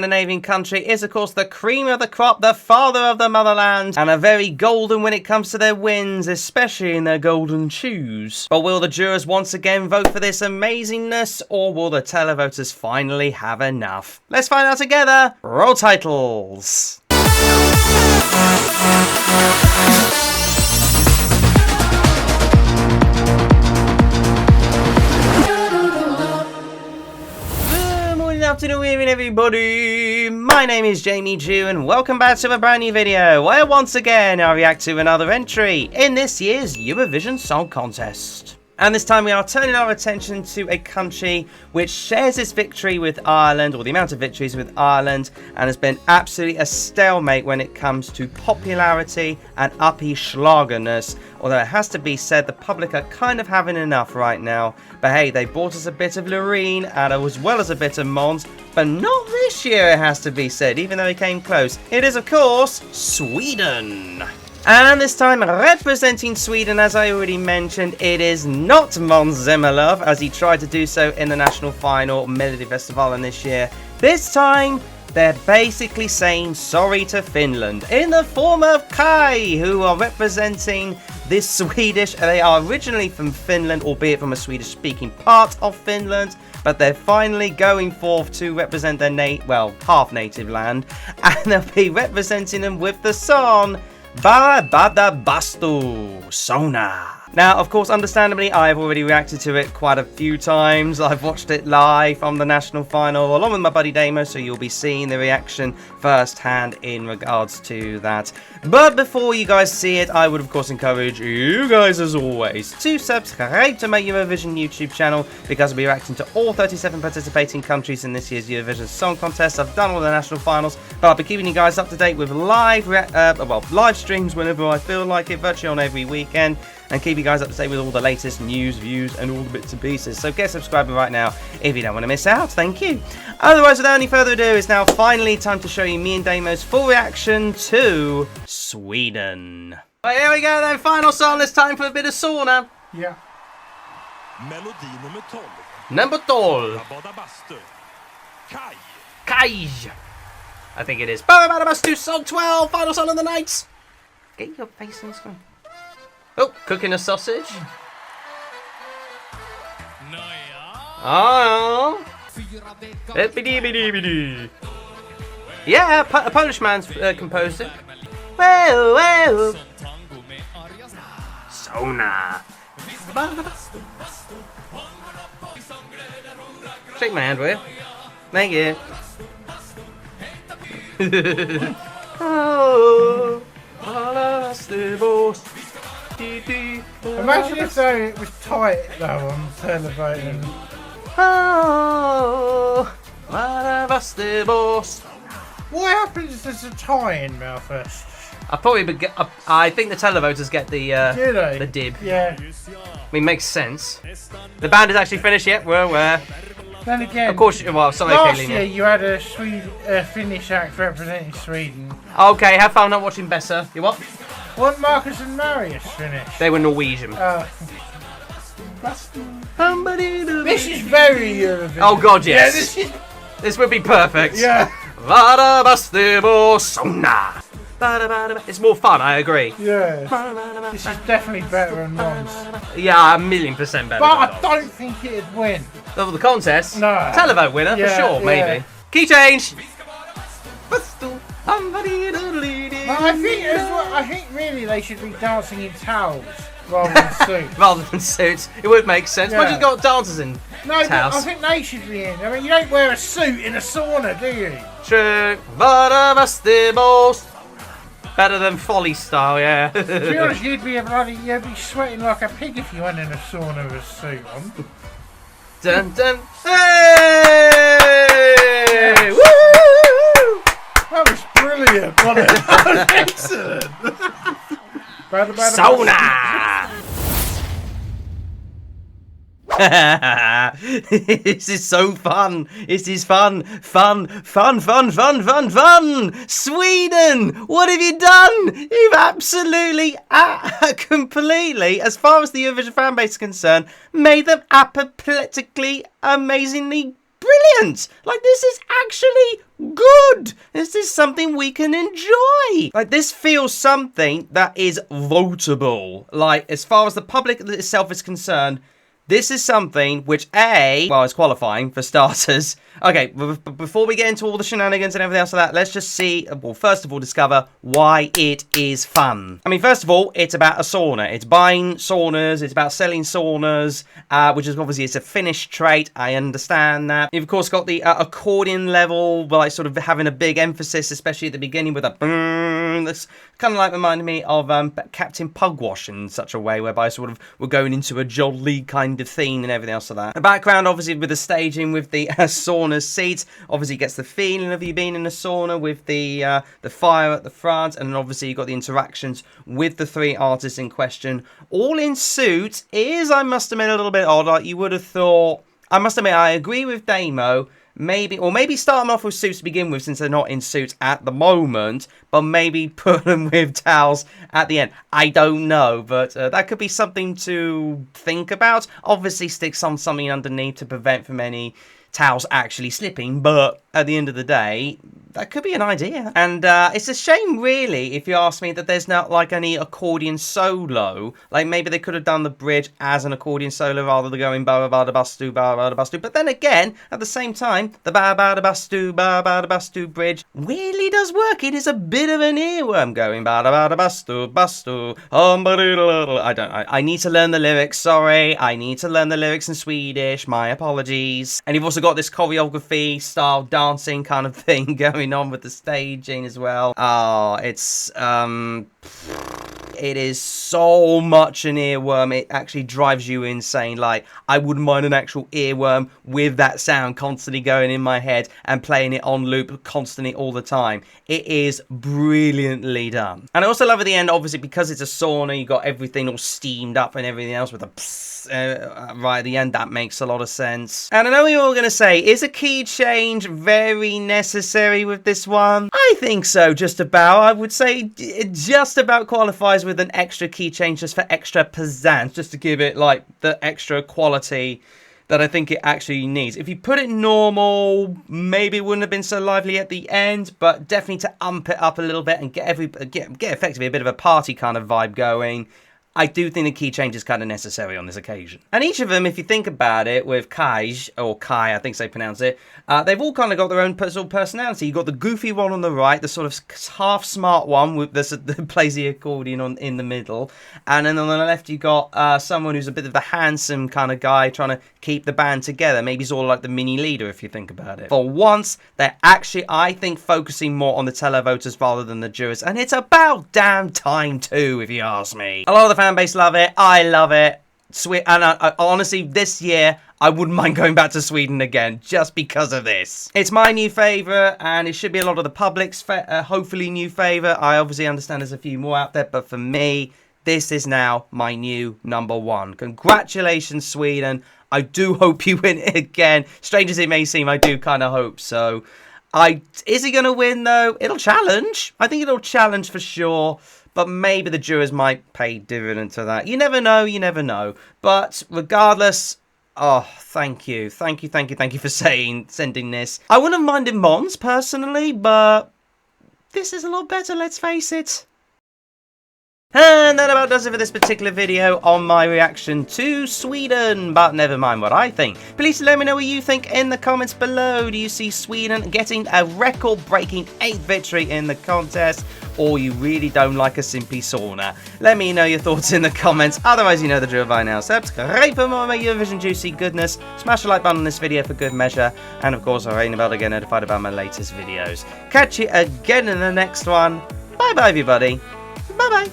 Scandinavian country is of course the cream of the crop, the father of the motherland, and are very golden when it comes to their wins, especially in their golden shoes. But will the jurors once again vote for this amazingness, or will the televoters finally have enough? Let's find out together. Roll titles. Good afternoon, evening everybody. My name is Jamie Jew and welcome back to a brand new video where once again I react to another entry in this year's Eurovision Song Contest. And this time we are turning our attention to a country which shares its victory with Ireland, or the amount of victories with Ireland, and has been absolutely a stalemate when it comes to popularity and uppy schlagerness. Although it has to be said, the public are kind of having enough right now. But hey, they brought us a bit of Loreen and as well as a bit of Mons, but not this year, it has to be said, even though he came close. It is, of course, Sweden. And this time, representing Sweden, as I already mentioned, it is not Måns Zelmerlöw, as he tried to do so in the national final Melodifestivalen this year. This time, they're basically saying sorry to Finland in the form of Kai, who are representing this Swedish. They are originally from Finland, albeit from a Swedish-speaking part of Finland, but they're finally going forth to represent their half-native land, and they'll be representing them with the song Bara Bada Bastu, Sona. Now, of course, understandably, I've already reacted to it quite a few times. I've watched it live from the national final along with my buddy Damo, so you'll be seeing the reaction firsthand in regards to that. But before you guys see it, I would, of course, encourage you guys, as always, to subscribe to my Eurovision YouTube channel, because I'll be reacting to all 37 participating countries in this year's Eurovision Song Contest. I've done all the national finals, but I'll be keeping you guys up to date with live streams whenever I feel like it, virtually on every weekend, and keep you guys up to date with all the latest news, views, and all the bits and pieces. So get subscribing right now if you don't want to miss out. Thank you. Otherwise, without any further ado, it's now finally time to show you me and Damo's full reaction to Sweden. Well, here we go then, final song. It's time for a bit of sauna. Yeah. Melodi nummer 12. Number 12. Bara Bada Bastu. Kai. Kai. I think it is. Bara Bada Bastu, song 12, final song of the night. Get your face on the screen. Oh, cooking a sausage. Oh. Yeah, a Polish man's composed it. Whoa, whoa. Sona. Shake my hand, will you? Thank you. Oh, Imagine if it was tight though on television. Oh, What happens if there's a tie in Belfast? I think the televoters get the dib. Yeah. I mean, makes sense. The band is actually finished yet. We're aware. Then again, Of course, well, sorry, last Kayleen. year you had a Finnish act representing Sweden. Okay, have fun not watching Bessa. You what? Weren't Marcus and Marius Finnish? They were Norwegian. This is very Eurovision. Oh god, yes. Yeah, This would be perfect. Yeah. Bara Bastu, Sona. It's more fun, I agree. Yeah. This is definitely better than Mons. Yeah, 1,000,000% better. But I don't think it'd win. Of the contest? No. Televote winner, for Yeah, sure, maybe. yeah. Key change! I think really they should be dancing in towels rather than suits. Rather than suits. It would make sense. Why Yeah. you got dancers in No, towels? but I think they should be in. I mean, you don't wear a suit in a sauna, do you? True. Bara Bastu, better than Folly style, yeah. To be honest, you'd be sweating like a pig if you went in a sauna with a suit on. Dun dun. Hey! Yes. Woo! That was brilliant, wasn't it? That was excellent. Sauna! This is so fun. This is fun. Fun. Sweden, what have you done? You've absolutely, completely, as far as the Eurovision fan base is concerned, made them apoplectically, amazingly brilliant. Like, this is actually Good! This is something we can enjoy. Like, this feels something that is votable. Like, as far as the public itself is concerned, this is something which, well, it's qualifying for starters. Okay, before we get into all the shenanigans and everything else like that, let's just see, well, first of all, discover why it is fun. I mean, first of all, it's about a sauna. It's buying saunas, it's about selling saunas, which is obviously, it's a Finnish trait. I understand that. You've, of course, got the accordion level, like, sort of having a big emphasis, especially at the beginning with a boom. That's kind of like reminded me of Captain Pugwash in such a way, whereby sort of we're going into a jolly kind of theme and everything else like that. The background, obviously, with the staging, with the sauna seats, obviously gets the feeling of you being in a sauna with the fire at the front, and then obviously you've got the interactions with the three artists in question, all in suits. Is, I must admit, a little bit odd. Like, you would have thought, I must admit, I agree with Damo. Maybe start them off with suits to begin with, since they're not in suits at the moment, but maybe put them with towels at the end. I don't know, but that could be something to think about. Obviously, stick something underneath to prevent from any towels actually slipping, but at the end of the day, that could be an idea. And it's a shame, really, if you ask me, that there's not like any accordion solo. Like, maybe they could have done the bridge as an accordion solo rather than going Bara Bada Bastu, Bara Bada Bastu. But then again, at the same time, the Bara Bada Bastu bridge really does work. It is a bit of an earworm going Bara Bada Bastu, Bastu. I need to learn the lyrics, sorry. I need to learn the lyrics in Swedish. My apologies. And you've also got this choreography style dancing kind of thing going on with the staging as well. Oh, it is so much an earworm, it actually drives you insane. Like, I wouldn't mind an actual earworm with that sound constantly going in my head and playing it on loop constantly all the time. It is brilliantly done. And I also love at the end, obviously, because it's a sauna, you got everything all steamed up and everything else with a right at the end. That makes a lot of sense. And I know you're all going to say, is a key change very necessary with this one? I think so, just about. I would say it just about qualifies with an extra key change, just for extra pizzazz, just to give it like the extra quality that I think it actually needs. If you put it normal, maybe it wouldn't have been so lively at the end, but definitely to ump it up a little bit and get effectively a bit of a party kind of vibe going. I do think the key change is kind of necessary on this occasion. And each of them, if you think about it, with Kaj, or Kai, I think they pronounce it, they've all kind of got their own sort of personality. You've got the goofy one on the right, the sort of half-smart one with that plays the accordion in the middle. And then on the left, you've got someone who's a bit of a handsome kind of guy trying to keep the band together. Maybe he's all like the mini leader, if you think about it. For once, they're actually, I think, focusing more on the televoters rather than the jurors. And it's about damn time, too, if you ask me. A lot of the fan base love it. I love it. And honestly, this year, I wouldn't mind going back to Sweden again, just because of this. It's my new favourite, and it should be a lot of the public's hopefully new favourite. I obviously understand there's a few more out there, but for me, this is now my new #1. Congratulations, Sweden. I do hope you win it again. Strange as it may seem, I do kind of hope so. Is he going to win, though? It'll challenge. I think it'll challenge for sure. But maybe the jurors might pay dividend to that. You never know, you never know. But regardless, oh, thank you for sending this. I wouldn't have minded Mons, personally, but this is a lot better, let's face it. And that about does it for this particular video on my reaction to Sweden, but never mind what I think. Please let me know what you think in the comments below. Do you see Sweden getting a record-breaking 8th victory in the contest, or you really don't like a simply sauna? Let me know your thoughts in the comments. Otherwise, you know the drill by now. Subscribe for more of my Eurovision juicy goodness. Smash the like button on this video for good measure. And of course, ring the bell to get notified about my latest videos. Catch you again in the next one. Bye-bye, everybody. Bye-bye.